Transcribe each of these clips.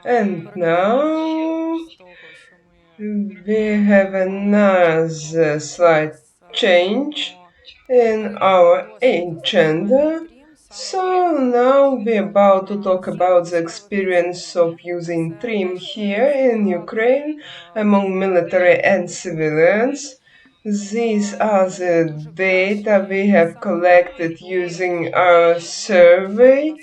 And now we have another slight change in our agenda. So now we're about to talk about the experience of using TRiM here in Ukraine among military and civilians. These are the data we have collected using our survey,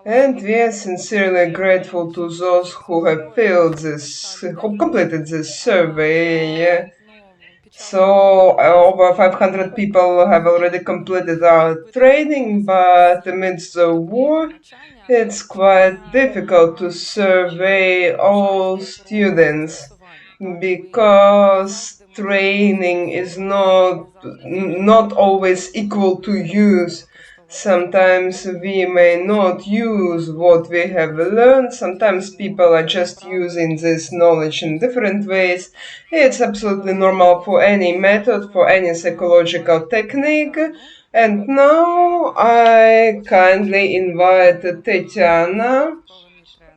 and we are sincerely grateful to those who have who completed this survey. So over 500 people have already completed our training, but amidst the war, it's quite difficult to survey all students because training is not always equal to use. Sometimes we may not use what we have learned. Sometimes people are just using this knowledge in different ways. It's absolutely normal for any method, for any psychological technique. And now I kindly invite Tetiana.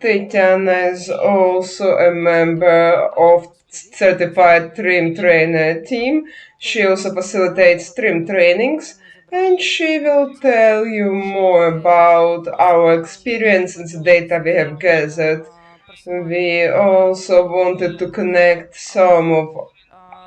Tetiana is also a member of certified TRiM trainer team. She also facilitates TRiM trainings, and she will tell you more about our experience and the data we have gathered. We also wanted to connect some of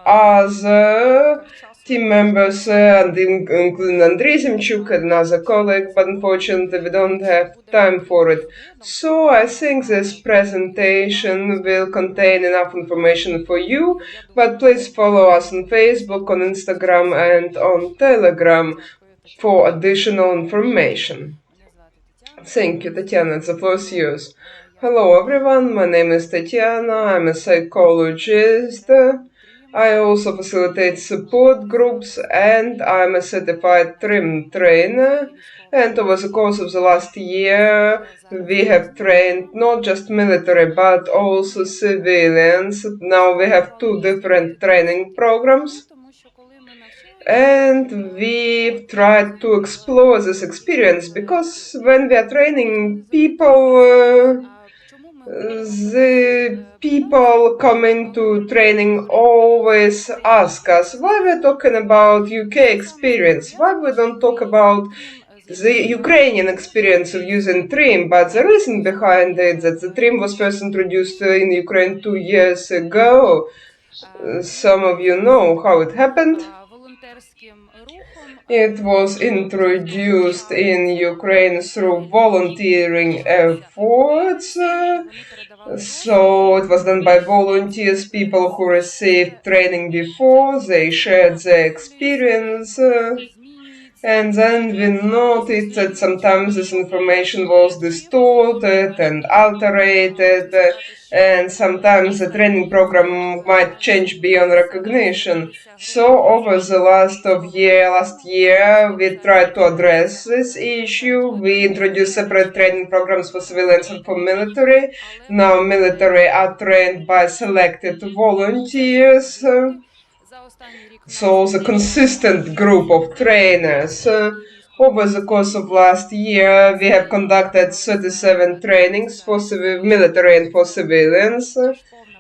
other team members, including Andrei Zemchuk, another colleague, but unfortunately we don't have time for it. So I think this presentation will contain enough information for you, but please follow us on Facebook, on Instagram, and on Telegram for additional information. Thank you, Tatiana. The floor is yours. Hello, everyone. My name is Tatiana. I'm a psychologist. I also facilitate support groups, and I'm a certified TRiM trainer. And over the course of the last year, we have trained not just military but also civilians. Now we have two different training programs. And we've tried to explore this experience because when we are training people, the people coming to training always ask us why we're talking about UK experience, why we don't talk about the Ukrainian experience of using TRiM, but the reason behind it that the TRiM was first introduced in Ukraine 2 years ago. Some of you know how it happened. It was introduced in Ukraine through volunteering efforts. So it was done by volunteers, people who received training before, they shared their experience. And then we noticed that sometimes this information was distorted and altered, and sometimes the training program might change beyond recognition. So over the last year, we tried to address this issue. We introduced separate training programs for civilians and for military. Now military are trained by selected volunteers. So the consistent group of trainers. Over the course of last year, we have conducted 37 trainings for military and for civilians.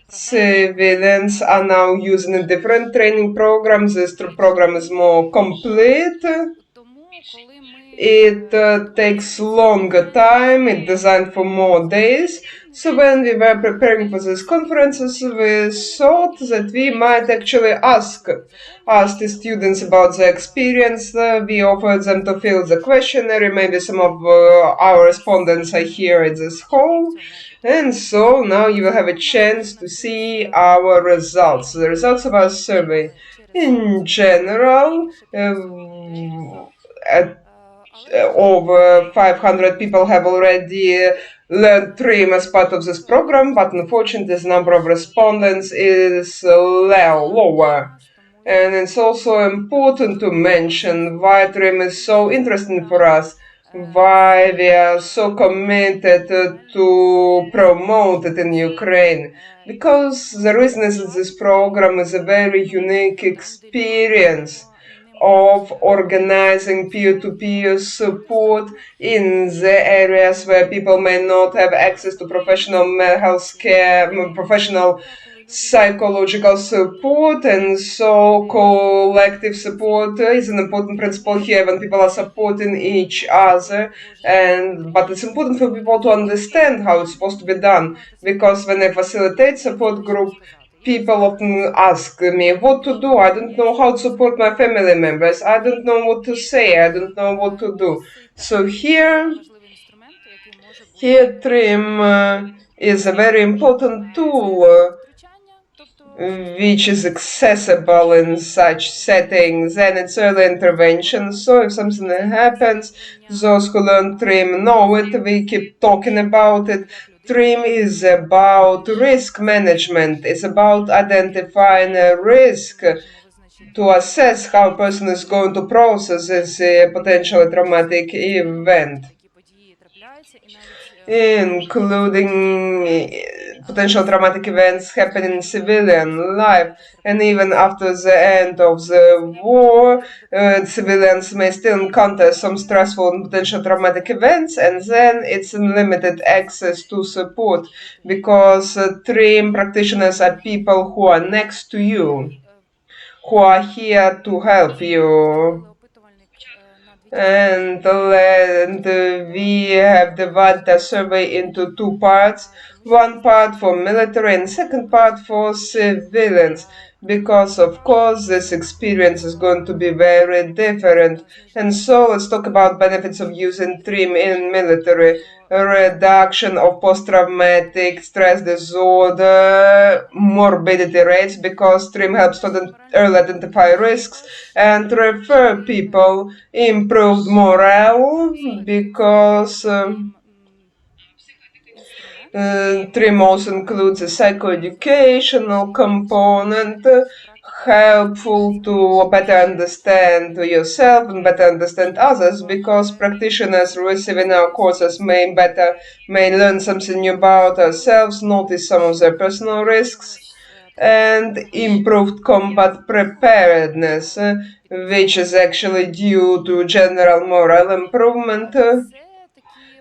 Civilians are now using different training programs. This program is more complete. It takes longer time, it's designed for more days. So when we were preparing for these conferences, we thought that we might actually ask the students about their experience. We offered them to fill the questionnaire. Maybe some of our respondents are here at this hall. And so now you will have a chance to see our results, the results of our survey. In general, over 500 people have already learned TRiM as part of this program, but unfortunately the number of respondents is lower. And it's also important to mention why TRiM is so interesting for us, why we are so committed to promote it in Ukraine. Because the reason is that this program is a very unique experience. of organizing peer-to-peer support in the areas where people may not have access to professional health care, professional psychological support, and so collective support is an important principle here when people are supporting each other. But it's important for people to understand how it's supposed to be done, because when I facilitate support group, people often ask me what to do. I don't know how to support my family members. I don't know what to say. I don't know what to do. So here TRiM is a very important tool which is accessible in such settings, and it's early intervention. So if something happens, those who learn TRiM know it. We keep talking about it. TRiM is about risk management. It's about identifying a risk to assess how a person is going to process this potentially traumatic event, including potential traumatic events happening in civilian life. And even after the end of the war, civilians may still encounter some stressful and potential traumatic events, and then it's limited access to support, because TRiM practitioners are people who are next to you, who are here to help you. And we have divided the survey into two parts. One part for military and second part for civilians, because of course this experience is going to be very different. And so let's talk about benefits of using TRiM in military. Reduction of post-traumatic stress disorder morbidity rates, because TRiM helps to early identify risks and refer people. Improved morale, because TRiM also includes a psychoeducational component, helpful to better understand yourself and better understand others, because practitioners receiving our courses may learn something new about ourselves, notice some of their personal risks, and improved combat preparedness, which is actually due to general moral improvement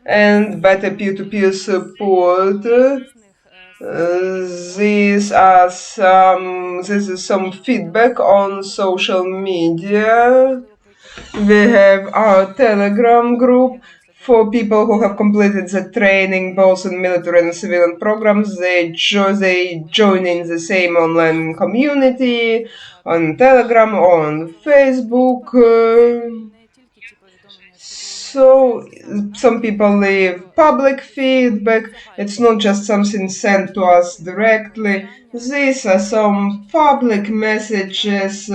and better peer-to-peer support. This is some feedback on social media. We have our Telegram group for people who have completed the training both in military and civilian programs. They join in the same online community on Telegram or on Facebook. So some people leave public feedback. It's not just something sent to us directly. These are some public messages,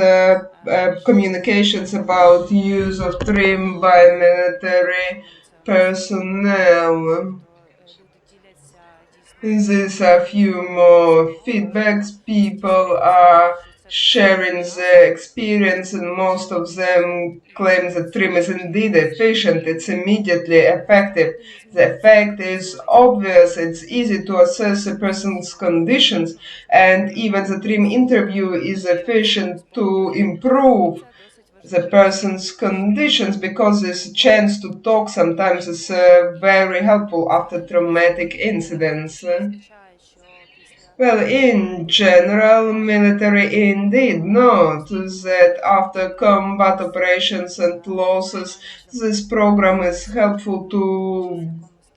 communications about use of TRiM by military personnel. These are a few more feedbacks. People are sharing their experience, and most of them claim that TRiM is indeed efficient. It's immediately effective. The effect is obvious. It's easy to assess a person's conditions, and even the TRiM interview is efficient to improve the person's conditions, because this chance to talk sometimes is very helpful after traumatic incidents. Well, in general, military indeed note that after combat operations and losses, this program is helpful to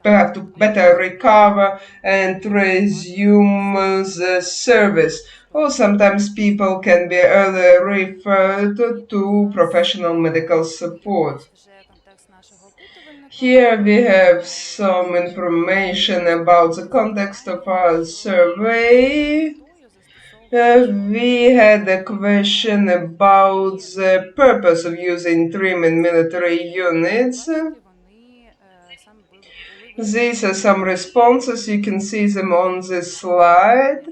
better recover and resume the service. Or sometimes people can be early referred to professional medical support. Here we have some information about the context of our survey. We had a question about the purpose of using TRiM in military units. These are some responses. You can see them on this slide.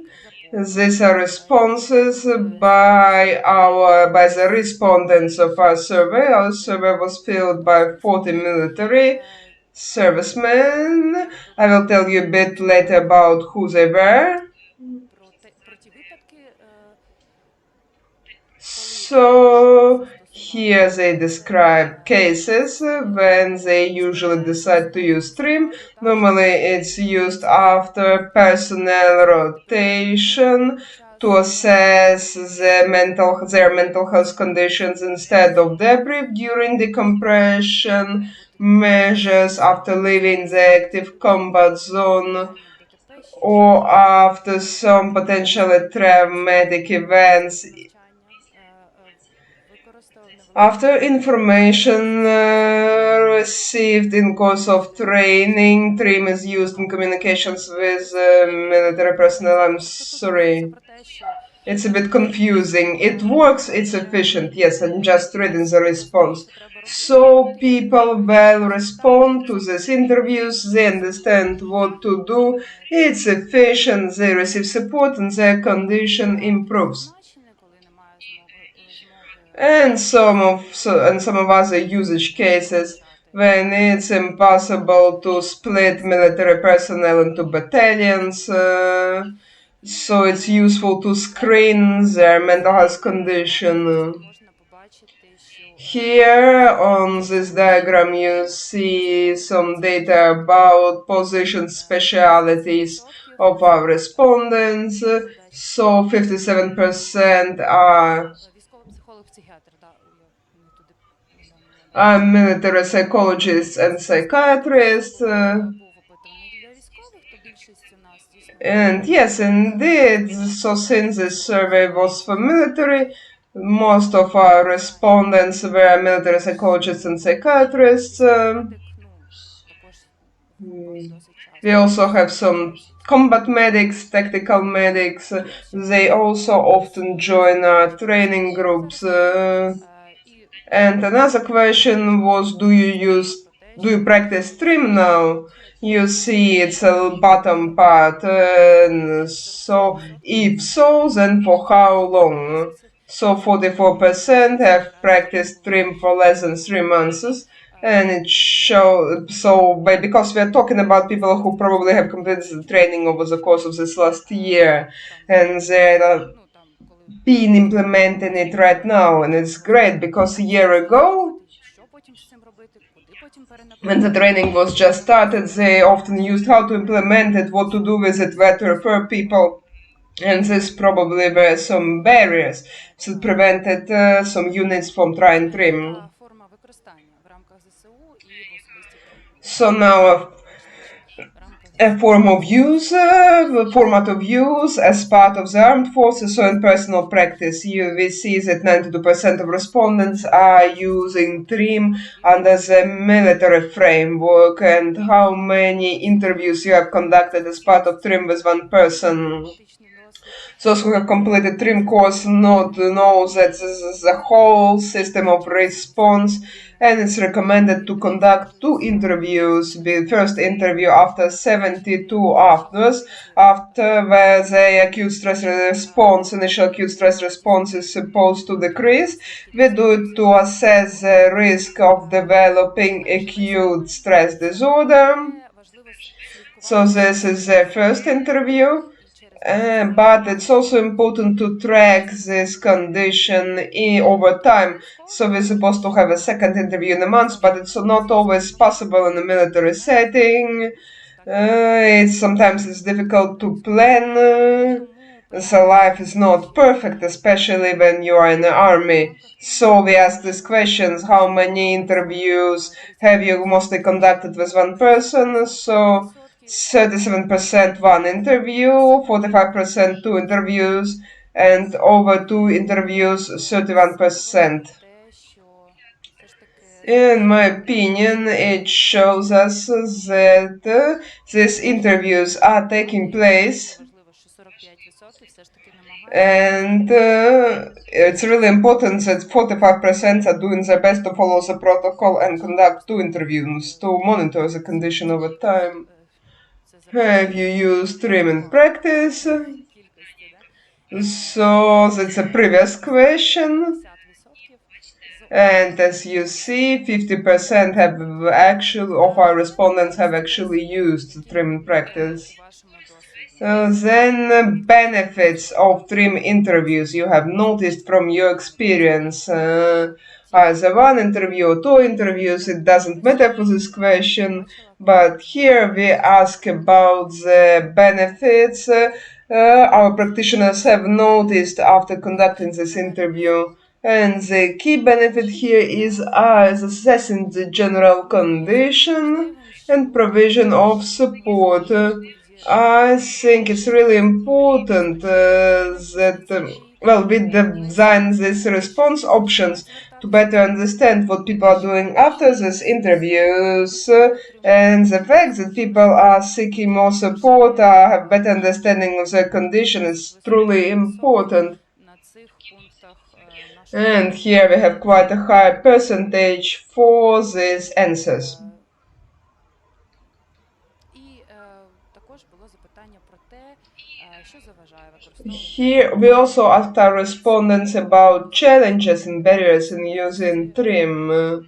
These are responses by the respondents of our survey. Our survey was filled by 40 military servicemen. I will tell you a bit later about who they were. So Here they describe cases when they usually decide to use TRiM. Normally it's used after personnel rotation to assess their mental health conditions instead of debrief during decompression, measures after leaving the active combat zone, or after some potentially traumatic events. After information received in course of training, TRiM is used in communications with military personnel. I'm sorry. It's a bit confusing. It works, it's efficient. Yes, I'm just reading the response. So people will respond to these interviews, they understand what to do, it's efficient, they receive support, and their condition improves. And some of other usage cases when it's impossible to split military personnel into battalions, so it's useful to screen their mental health condition. Here on this diagram you see some data about position specialities of our respondents. So 57% are military psychologists and psychiatrists. And yes, indeed, so since this survey was for military, most of our respondents were military psychologists and psychiatrists. We also have some combat medics, tactical medics. They also often join our training groups. And another question was, do you practice TRiM now? You see it's a bottom part. So if so, then for how long? So 44% have practiced TRiM for less than 3 months. And it shows, because we are talking about people who probably have completed the training over the course of this last year, and they're been implementing it right now, and it's great because a year ago, when the training was just started, they often used how to implement it, what to do with it, where to refer people, and this probably were some barriers that prevented some units from trying TRiM. So now a format of use as part of the armed forces. So in personal practice, we see that 92% of respondents are using TRiM under the military framework. And how many interviews you have conducted as part of TRiM with one person? Those who have completed TRiM course know that this is the whole system of response, and it's recommended to conduct 2 interviews. The first interview after 72 hours, after where the acute stress response, initial acute stress response is supposed to decrease. We do it to assess the risk of developing acute stress disorder. So this is the first interview. But it's also important to track this condition over time. So we're supposed to have a second interview in a month, but it's not always possible in a military setting. Sometimes it's difficult to plan. So life is not perfect, especially when you are in the army. So we ask these questions: how many interviews have you mostly conducted with one person? So 37% one interview, 45% 2 interviews, and over 2 interviews 31%. In my opinion, it shows us that these interviews are taking place, and it's really important that 45% are doing their best to follow the protocol and conduct 2 interviews to monitor the condition over time. Have you used TRiM in practice? So that's a previous question. And as you see, 50% of our respondents have actually used TRiM in practice. Then benefits of TRiM interviews you have noticed from your experience. either one interview or two interviews, it doesn't matter for this question. But here we ask about the benefits our practitioners have noticed after conducting this interview. And the key benefit here is assessing the general condition and provision of support. I think it's really important we design these response options to better understand what people are doing after these interviews, and the fact that people are seeking more support, have better understanding of their condition is truly important. And here we have quite a high percentage for these answers. Here we also asked our respondents about challenges and barriers in using TRiM.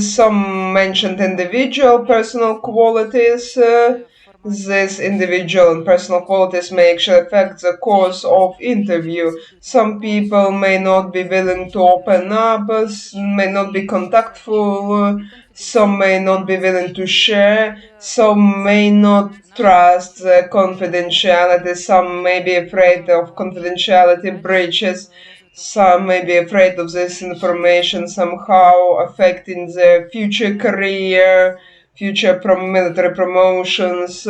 Some mentioned individual personal qualities. These individual and personal qualities may actually affect the course of interview. Some people may not be willing to open up, may not be contactful, some may not be willing to share, some may not trust the confidentiality, some may be afraid of confidentiality breaches. Some may be afraid of this information somehow affecting their future career, future military promotions.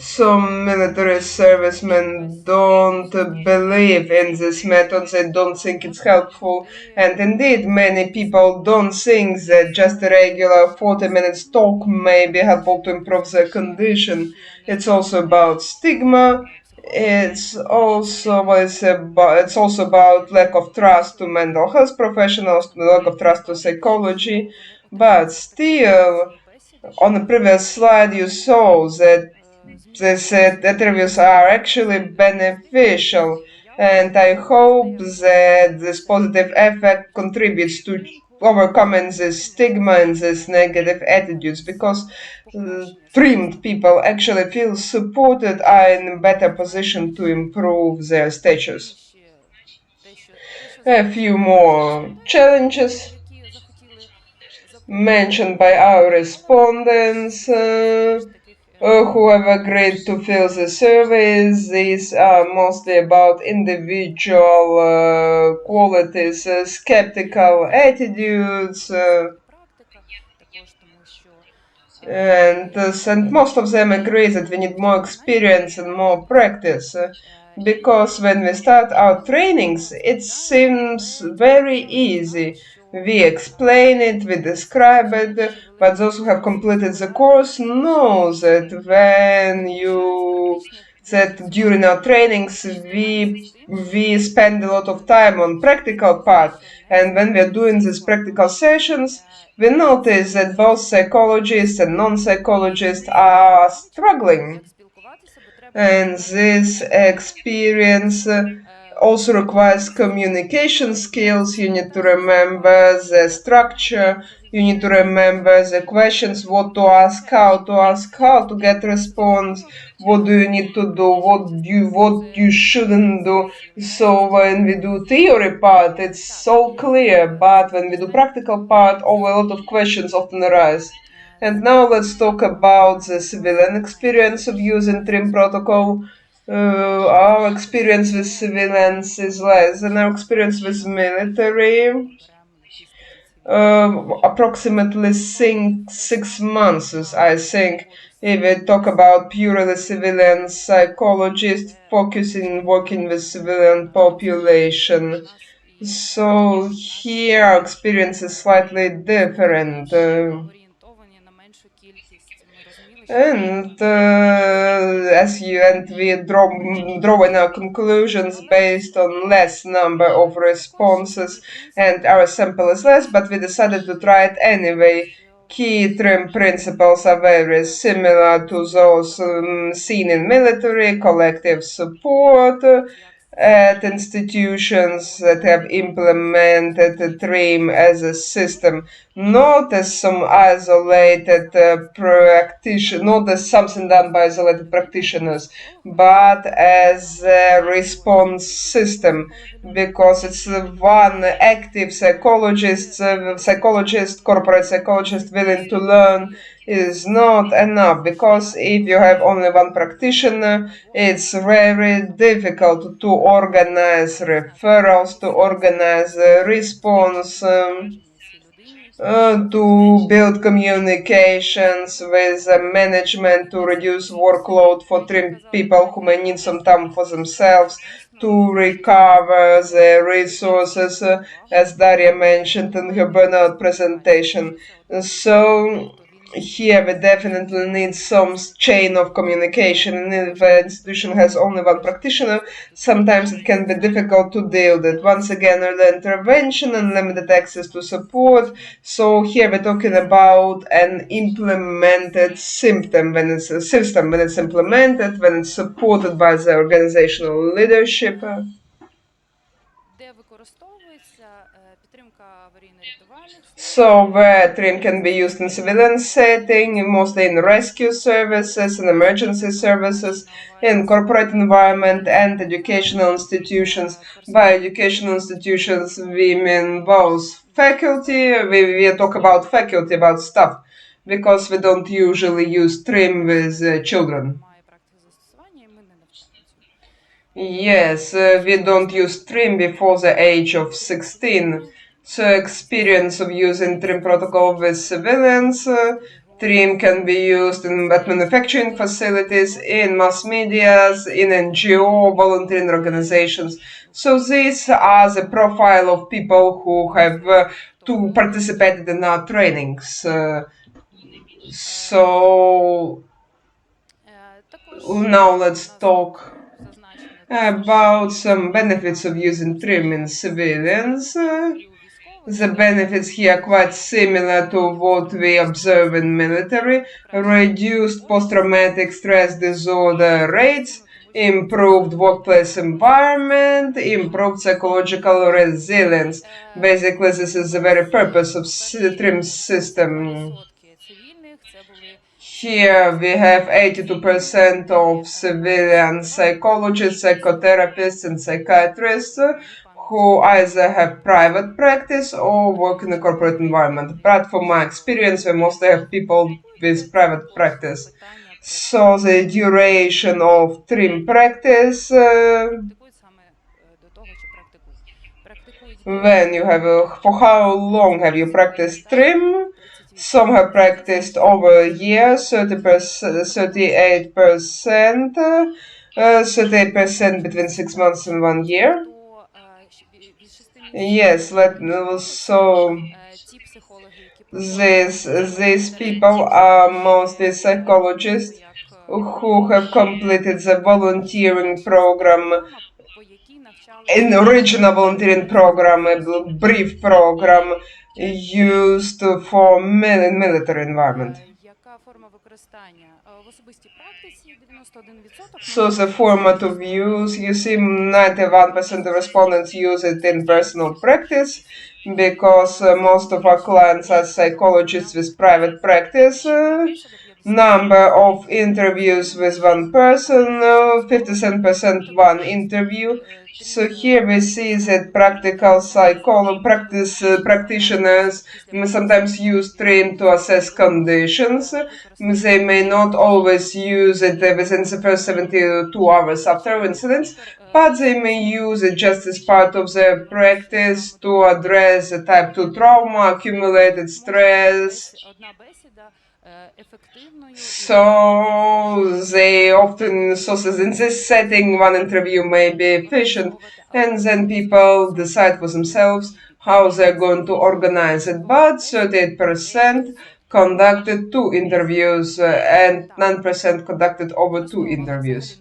Some military servicemen don't believe in this method, they don't think it's helpful, and indeed many people don't think that just a regular 40 minutes talk may be helpful to improve their condition. It's also about stigma. It's also about lack of trust to mental health professionals, lack of trust to psychology, but still, on the previous slide you saw that these interviews are actually beneficial, and I hope that this positive effect contributes to overcoming this stigma and these negative attitudes, because TRiMed people actually feel supported, are in a better position to improve their status. A few more challenges mentioned by our respondents who have agreed to fill the surveys. These are mostly about individual qualities, skeptical attitudes, and most of them agree that we need more experience and more practice. Because when we start our trainings, it seems very easy. We explain it, we describe it, but those who have completed the course know that during our trainings we spend a lot of time on practical part, and when we are doing these practical sessions, we notice that both psychologists and non-psychologists are struggling. And this experience also requires communication skills. You need to remember the structure. You need to remember the questions, what to ask, how to get response, what do you need to do, what you shouldn't do. So when we do theory part, it's so clear, but when we do practical part, a lot of questions often arise. And now let's talk about the civilian experience of using TRiM protocol. Our experience with civilians is less than our experience with military. Approximately 6 months, I think. If we talk about purely civilian psychologists focusing working with civilian population. So here our experience is slightly different. We draw in our conclusions based on less number of responses, and our sample is less, but we decided to try it anyway. Key TRiM principles are very similar to those seen in military: collective support at institutions that have implemented TRiM as a system not as some isolated practitioner, not as something done by isolated practitioners, but as a response system, because it's one active psychologist, corporate psychologist willing to learn is not enough, because if you have only one practitioner, it's very difficult to organize referrals, to organize response, to build communications with management, to reduce workload for TRiM people who may need some time for themselves, to recover the resources, as Daria mentioned in her burnout presentation. So here we definitely need some chain of communication, and if an institution has only one practitioner, sometimes it can be difficult to deal with it. Once again, early intervention and limited access to support. So here we're talking about an implemented system when it's implemented, when it's supported by the organizational leadership. So where TRiM can be used in civilian setting, mostly in rescue services, in emergency services, in corporate environment and educational institutions. By educational institutions, we mean both faculty, we talk about faculty, about staff, because we don't usually use TRiM with children. Yes, we don't use TRiM before the age of 16. So experience of using TRiM protocol with civilians. TRiM can be used at manufacturing facilities, in mass medias, in NGO, volunteering organizations. So these are the profile of people who have to participate in our trainings. So now let's talk about some benefits of using TRiM in civilians. The benefits here are quite similar to what we observe in military. Reduced post-traumatic stress disorder rates, improved workplace environment, improved psychological resilience. Basically, this is the very purpose of TRiM system. Here we have 82% of civilian psychologists, psychotherapists, and psychiatrists who either have private practice or work in a corporate environment. But from my experience, we mostly have people with private practice. So the duration of TRiM practice, when you have for how long have you practiced TRiM? Some have practiced over a year, 38%, 38% between 6 months and 1 year. Yes, so these people are mostly psychologists who have completed the volunteering program, an original volunteering program, a brief program used for military environment. So the format of use, you see 91% of respondents use it in personal practice, because most of our clients are psychologists with private practice. Number of interviews with one person, 57% one interview. So here we see that practical practitioners sometimes use TRiM to assess conditions. They may not always use it within the first 72 hours after incidents, but they may use it just as part of their practice to address the type 2 trauma, accumulated stress. So they often, in this setting, one interview may be efficient, and then people decide for themselves how they're going to organize it. But 38% conducted 2 interviews and 9% conducted over 2 interviews.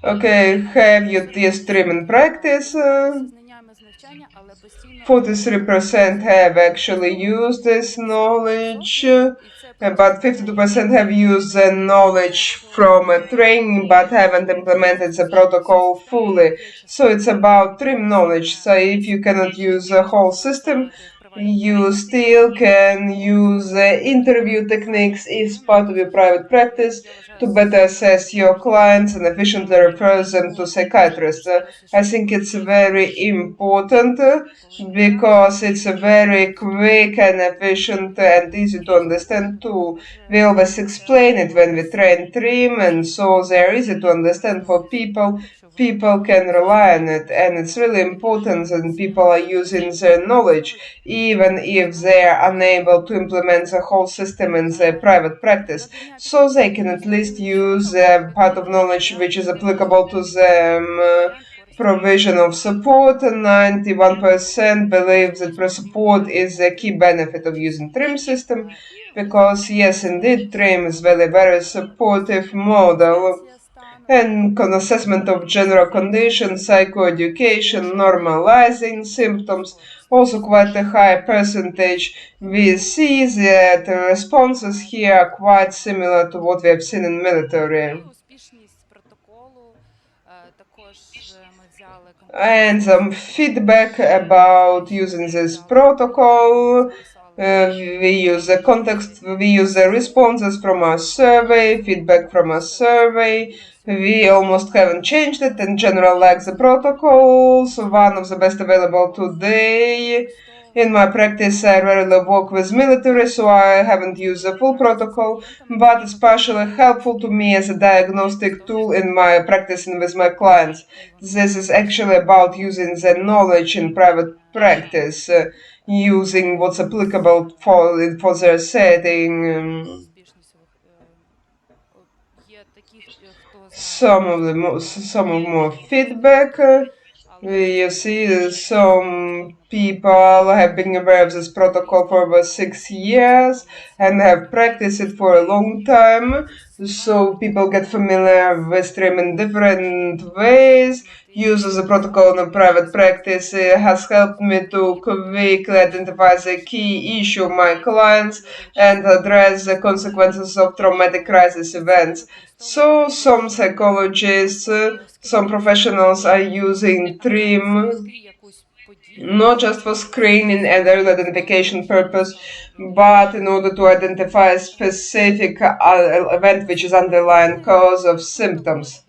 Okay, have you this TRiM in practice? 43% have actually used this knowledge, but 52% have used the knowledge from a training but haven't implemented the protocol fully. So it's about TRiM knowledge. So if you cannot use the whole system, You still can use interview techniques as part of your private practice to better assess your clients and efficiently refer them to psychiatrists. I think it's very important because it's a very quick and efficient and easy to understand tool. We always explain it when we train TRiM, and so they're easy to understand for people. People can rely on it, and it's really important that people are using their knowledge, even if they are unable to implement the whole system in their private practice. So they can at least use part of knowledge which is applicable to them. Provision of support, 91% believe that support is a key benefit of using TRiM system, because yes, indeed, TRiM is very supportive model. And assessment of general conditions, psychoeducation, normalizing symptoms, also quite a high percentage. We see that the responses here are quite similar to what we have seen in military. And some feedback about using this protocol. We use the context, we use the responses from our survey, feedback from our survey. We almost haven't changed it. In general, like the protocols, one of the best available today. In my practice, I rarely work with military, so I haven't used the full protocol, but it's partially helpful to me as a diagnostic tool in my practice and with my clients. This is actually about using the knowledge in private practice, using what's applicable for their setting. Some of more feedback. You see, some people have been aware of this protocol for over 6 years and have practiced it for a long time. So people get familiar with TRiM in different ways. Use of the protocol in a private practice has helped me to quickly identify the key issue of my clients and address the consequences of traumatic crisis events. So some psychologists, some professionals are using TRiM not just for screening and early identification purpose, but in order to identify a specific event which is underlying cause of symptoms.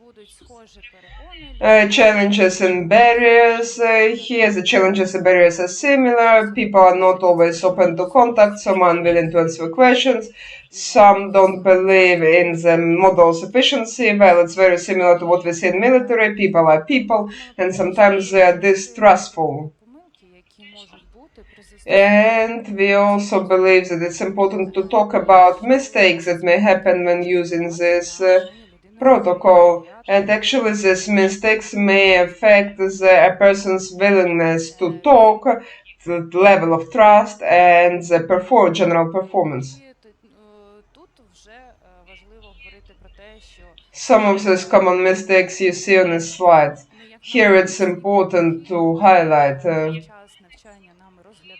Challenges and barriers. Here, the challenges and barriers are similar. People are not always open to contact, some are unwilling to answer questions. Some don't believe in the model's efficiency. Well, it's very similar to what we see in military. People are people, and sometimes they are distrustful. And we also believe that it's important to talk about mistakes that may happen when using this protocol. And actually, these mistakes may affect a person's willingness to talk, the level of trust, and the general performance. Some of these common mistakes you see on the slide. Here it's important to highlight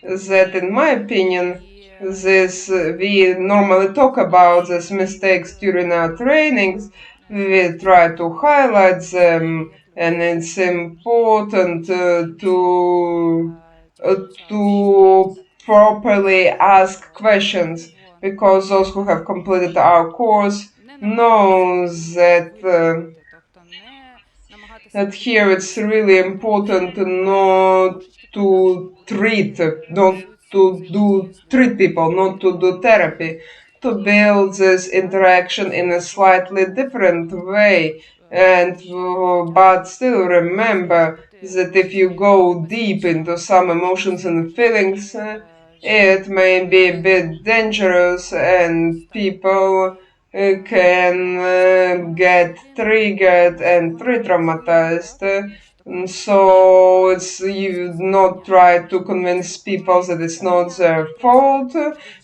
that, in my opinion, we normally talk about these mistakes during our trainings. We try to highlight them, and it's important to properly ask questions, because those who have completed our course know that here it's really important not to treat people, not to do therapy, to build this interaction in a slightly different way. And but still remember that if you go deep into some emotions and feelings, it may be a bit dangerous, and people can get triggered and re-traumatized. So you not try to convince people that it's not their fault.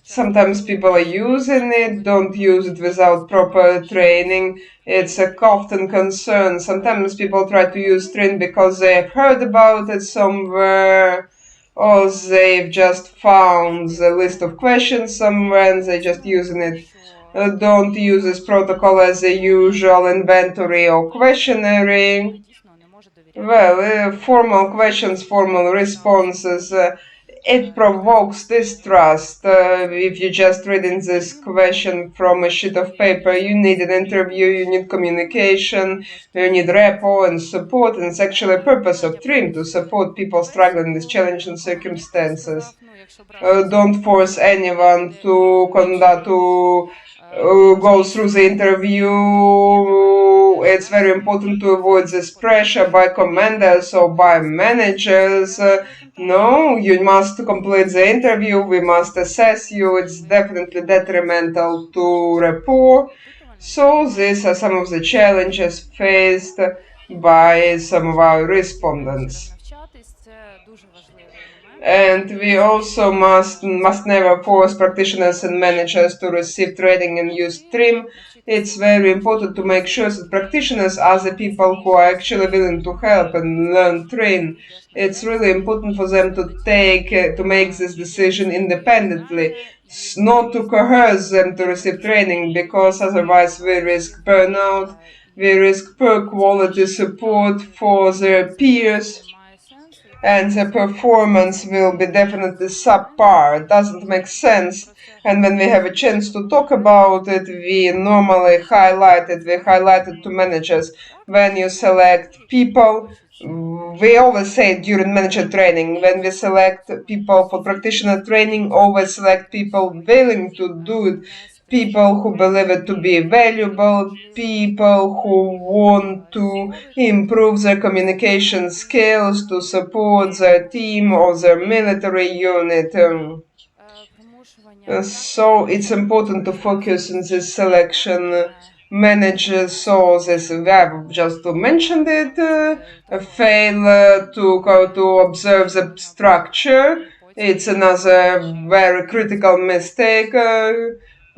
Sometimes people are using it, don't use it without proper training. It's a often concern. Sometimes people try to use TRiM because they have heard about it somewhere, or they've just found the list of questions somewhere and they're just using it. Don't use this protocol as a usual inventory or questionnaire. Well, formal questions, formal responses. it provokes distrust. If you just reading this question from a sheet of paper, you need an interview, you need communication, you need rapport and support, and it's actually a purpose of TRiM to support people struggling with challenging circumstances. Don't force anyone to go through the interview. It's very important to avoid this pressure by commanders or by managers. No, you must complete the interview. We must assess you. It's definitely detrimental to rapport. So these are some of the challenges faced by some of our respondents. And we also must never force practitioners and managers to receive training and use TRiM. It's very important to make sure that practitioners are the people who are actually willing to help and learn TRiM. It's really important for them to make this decision independently, not to coerce them to receive training, because otherwise we risk burnout, we risk poor quality support for their peers, and the performance will be definitely subpar. It doesn't make sense. And when we have a chance to talk about it, we normally highlight it to managers. When you select people, we always say during manager training, when we select people for practitioner training, always select people willing to do it, people who believe it to be valuable, people who want to improve their communication skills to support their team or their military unit. So it's important to focus on this selection. Managers saw this, I've just mentioned it, fail to observe the structure. It's another very critical mistake.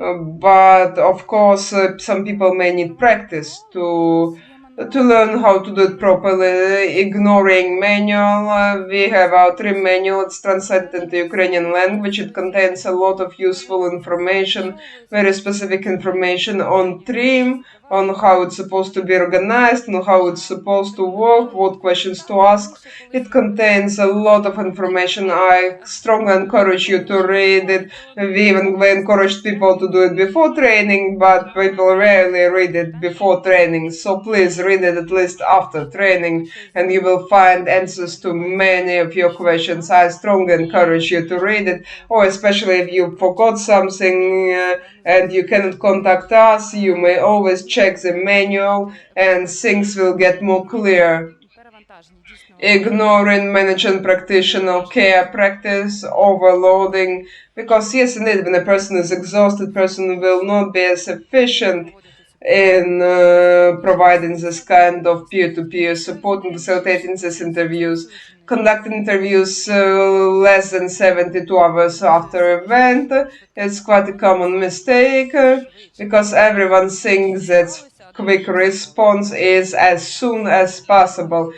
But of course, some people may need practice to learn how to do it properly. Ignoring manual, we have our TRiM manual. It's translated into Ukrainian language. It contains a lot of useful information, very specific information on TRiM, on how it's supposed to be organized, and how it's supposed to work, what questions to ask. It contains a lot of information. I strongly encourage you to read it. We even encouraged people to do it before training, but people rarely read it before training. So please read it at least after training, and you will find answers to many of your questions. I strongly encourage you to read it, or especially if you forgot something and you cannot contact us, you may always check the manual and things will get more clear. Ignoring management practitioner care practice, overloading, because yes, indeed, when a person is exhausted, person will not be as efficient in providing this kind of peer-to-peer support and facilitating these interviews. Conducting interviews less than 72 hours after event is quite a common mistake because everyone thinks that quick response is as soon as possible.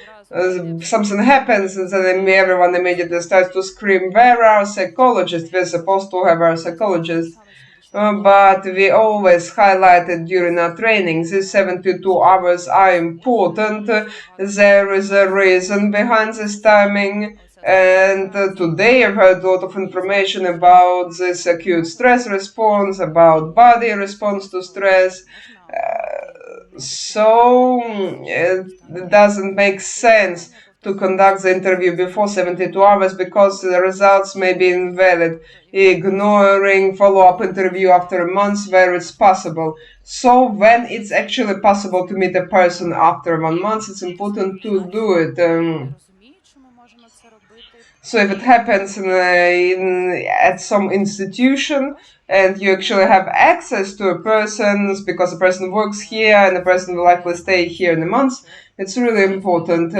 Something happens and then everyone immediately starts to scream, where are our psychologists? We're supposed to have our psychologists. But we always highlighted during our training these 72 hours are important. There is a reason behind this timing. And today I've heard a lot of information about this acute stress response, about body response to stress. So it doesn't make sense to conduct the interview before 72 hours because the results may be invalid. Ignoring follow-up interview after a month where it's possible. So when it's actually possible to meet a person after 1 month, it's important to do it. So if it happens at some institution and you actually have access to a person because the person works here and the person will likely stay here in a month, it's really important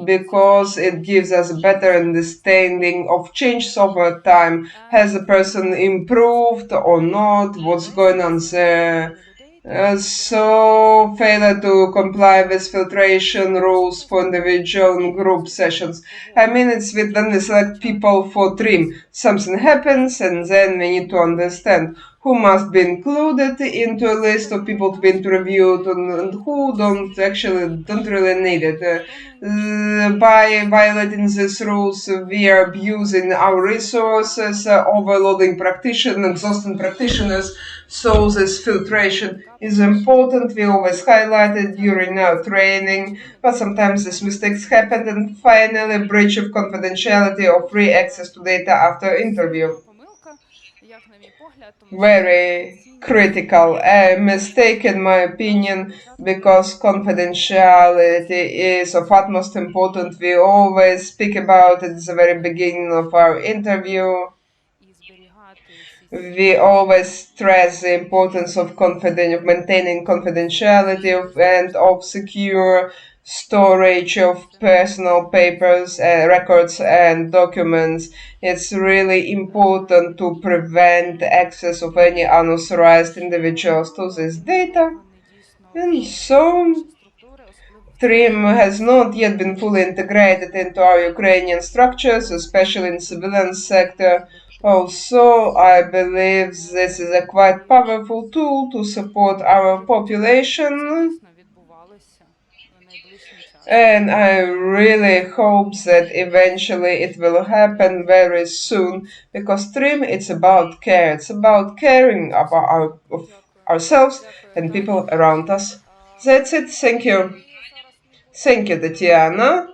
because it gives us a better understanding of changes over time. Has the person improved or not? What's going on there? So failure to comply with filtration rules for individual and group sessions. I mean, it's when we select people for TRiM. something happens, and then we need to understand who must be included into a list of people to be interviewed and who don't really need it. By violating these rules, we are abusing our resources, overloading practitioners, exhausting practitioners. So this filtration is important. We always highlight it during our training, but sometimes these mistakes happen. And finally, breach of confidentiality or free access to data after interview. Very critical. A mistake, in my opinion, because confidentiality is of utmost importance. We always speak about it at the very beginning of our interview. We always stress the importance of maintaining confidentiality and of secure storage of personal papers, records, and documents. It's really important to prevent access of any unauthorized individuals to this data. And so, TRiM has not yet been fully integrated into our Ukrainian structures, especially in the civilian sector. Also, I believe this is a quite powerful tool to support our population. And I really hope that eventually it will happen very soon, because TRiM, it's about care. It's about caring about ourselves and people around us. That's it. Thank you. Thank you, Tetiana.